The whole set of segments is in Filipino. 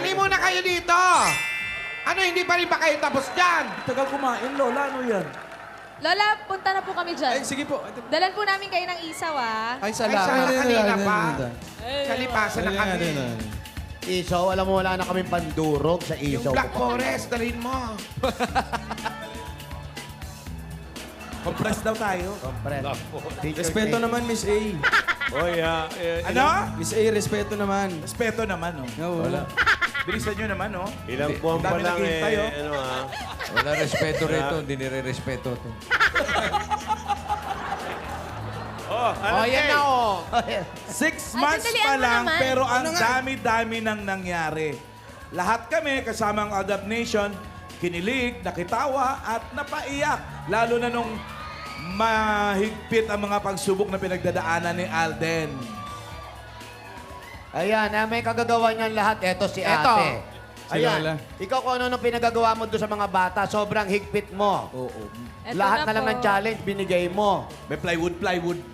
Hali muna kayo dito. Ano, hindi pa rin ba kayo tapos dyan? Tagal kumain, Lola. Ano yan? Lola, punta na po kami dyan. Ay, sige po. Dalan po namin kayo ng isaw, ah. Ay, Ay, sana kanina pa. Kalipasan na kami. Isaw, alam mo, wala na kaming pandurog sa Yung isaw. Black Forest, dalhin mo. Compress daw tayo. Kompres. Respeto naman, Miss A. Oy, Ano? Miss A, respeto naman. Respeto naman, no? No, wala. Bilisan nyo naman, no? Ilang buwan pa Dami lang naghihintay, oh. ano ah. Wala respeto rito, hindi nire-respeto to. Oh, ano yan na, oh. 6 Ay, months sandali, pa ano lang, naman? pero ang dami-dami nang nangyari. Lahat kami, kasama ang Aldab Nation, kinilig, nakitawa, at napaiyak. Lalo na nung mahigpit ang mga pagsubok na pinagdadaanan ni Alden. Ayan, may kagagawa niyan lahat. Eto si Eto. ate. Si Ayan. Lola. Ikaw kung ano nung pinagagawa mo doon sa mga bata, sobrang higpit mo. Oo. Eto Lahat na lang po. ng challenge binigay mo. May plywood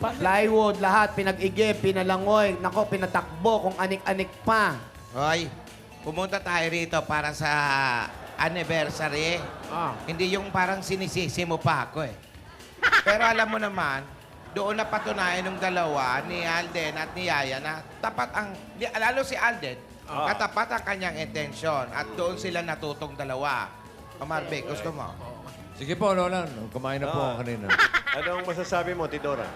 pa. Plywood, lahat, pinag-igib, pinalangoy, nako, pinatakbo, kung anik-anik pa. Hoy, pumunta tayo rito para sa anniversary. Hindi yung parang sinisisi mo pa ako eh. Pero alam mo naman, doon na patunayan ng dalawa, ni Alden at ni Yaya, na tapat ang, lalo si Alden, katapat ang kanyang intensyon. At doon sila natutong dalawa. Marbe, gusto mo? Sige po, Lola. Kumain na po ako kanina. Anong masasabi mo, Tidora?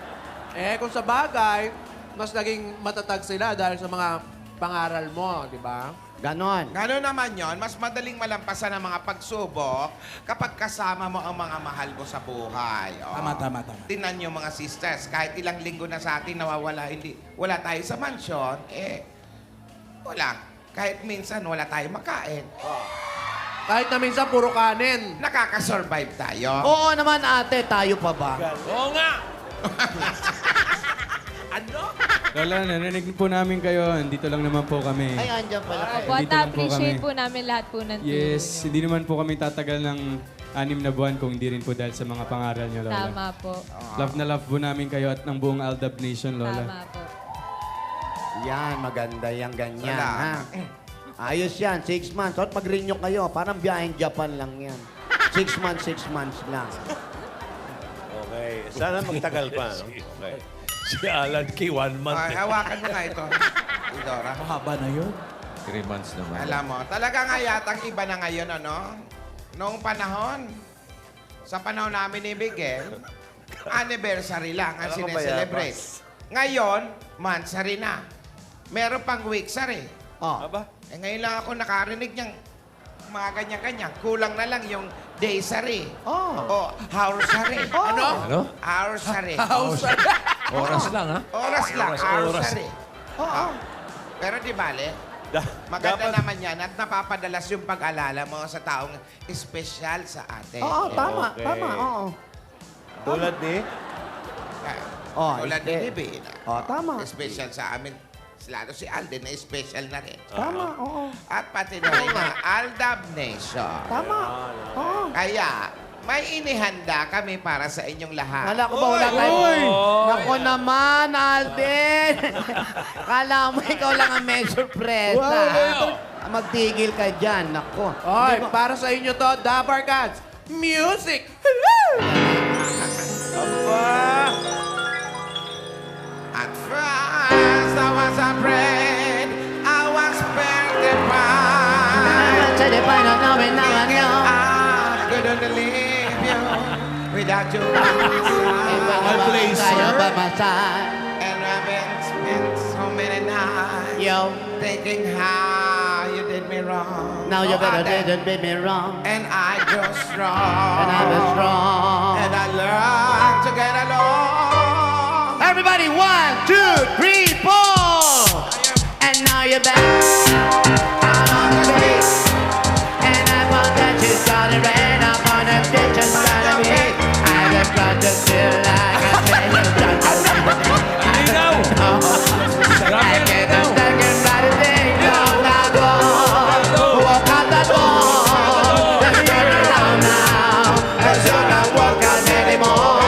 Eh, kung sa bagay, mas naging matatag sila dahil sa mga pangaral mo, di ba? Ganon. Gano'n naman yon, mas madaling malampasan ang mga pagsubok kapag kasama mo ang mga mahal mo sa buhay. Oh. Tama. Tingnan niyo mga sisters, kahit ilang linggo na sa atin nawawala, wala tayo sa mansyon, wala. Kahit minsan wala tayong makain. Kahit na minsan puro kanin. Nakakasurvive tayo. Oo naman ate, tayo pa ba? Oo nga! Lola, narinig po namin kayo. Andito lang naman po kami. Ay, andyan pala kayo. Opo, at Dito lang po na-appreciate kami. po namin lahat po ng tulong. Yes, hindi naman po kami tatagal ng 6 na buwan kung hindi rin po dahil sa mga pangaral niyo, Lola. Tama po. Love na love po namin kayo at ng buong Aldab Nation, Lola. Tama po. Yan, maganda yung ganyan, Salamat. ha? Ayos yan, 6 months. At mag-renew kayo, parang biyaheng Japan lang yan. 6 months lang. Okay. Sana magtagal pa. No? Okay. Si Alan Kay 1 month. Ay, hawakan mo nga ito. Idora. Mahaba na yun. 3 months naman. Alam mo, talaga nga yatang iba na ngayon, ano? Noong panahon, sa panahon namin ni Miguel, anniversary lang ang Alam ko ba sineselebrate. Ngayon, monthsary na. Meron pang weeksary. Oh. Aba? Ngayon lang ako nakarinig niyang mga ganyan-ganyan. Kulang na lang yung daysary. Oh. O hoursary. Ano? Ano? Hoursary. Oras lang, ha? Oras lang. Oras. Hoursary. Oo. Pero di bale, maganda dapat, naman yan at napapadalas yung pag-alala mo sa taong espesyal sa atin. Oo, tama, Okay. tama, oo. tulad ni... Oh, Tulad ni Libin. Oh, tama. Special sa amin. Lalo si Alden na special na rin. Tama, oo. At pati na rin ang Aldab Nation. Tama. Oo. Kaya, may inihanda kami para sa inyong lahat. Kala ko ba wala tayo? Nako naman, Alden. Kala mo ikaw lang ang may sorpresa. Magtigil ka dyan, nako. Oy, para sa inyo to, Dabar Cats, music! At first, I was afraid, I was petrified. Sa di pa na namin na Thinking ano. I couldn't leave you without you by my My side. place, Tayo sir. ba masay? And I've been spent so many nights Yo, thinking how you did me wrong. now you Oh, better Alden. didn't be me wrong. And I grew strong. And I was wrong. And I learned to get along. Everybody, 1, 2, 3, 4. And now you're back out on the street. And I found that you started rain up on the ditch and started me. I just got to feel like a thing. I get the second by the day. Don't I go? Walk out the door. Let's turn around now. I should not walk out anymore.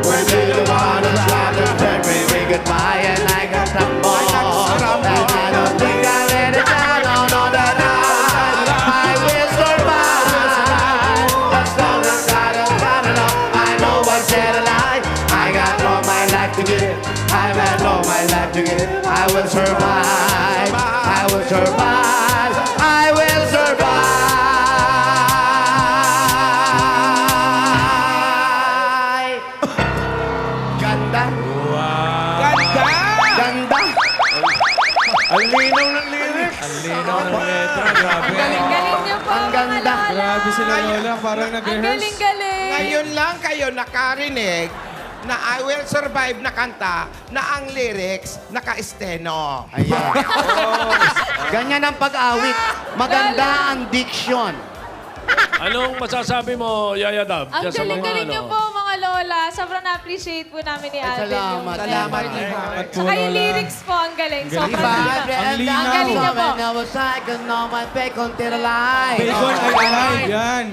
When do you wanna try to turn me goodbye and I got to give. I will survive. I will survive. I will survive. Ganda. Ganda! Ganda. Ang linaw ng lyrics. Ang linaw ng letra. Grabe. Galing niyo po, Ang mga ganda. lola. Grabe sila Lola, parang Ang nag-rehearse. galing-galing. Ngayon lang kayo nakarinig na I Will Survive na kanta na ang lyrics naka-esteno. Ayan. Ganyan ang pag-awit. Maganda ang diction. Anong masasabi mo, Yaya Dab? Ang Diyan sa mga galing-galing niyo po, mga lola. Sobrang na-appreciate po namin ni Alvin. Salamat. Salamat, Salamat. Iha. Salamat po, Saka yung Lola. lyrics po, ang galing. Sobrang Diba? galing. linaw. Ang galing niyo po. Bacon till alive. Bacon ay alive, yan.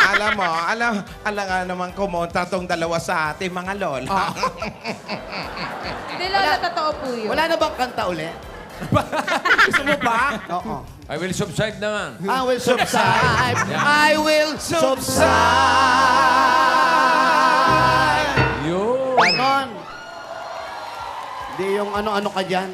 Alam mo, alam nga naman kumontra tong dalawa sa ating mga lola. Hindi, lola, totoo po yun. Wala na bang kanta ulit? Gusto mo ba? Oo. I will subside naman. I will subside. I will subside. Yun. Ganon. Hindi yung ano-ano ka dyan.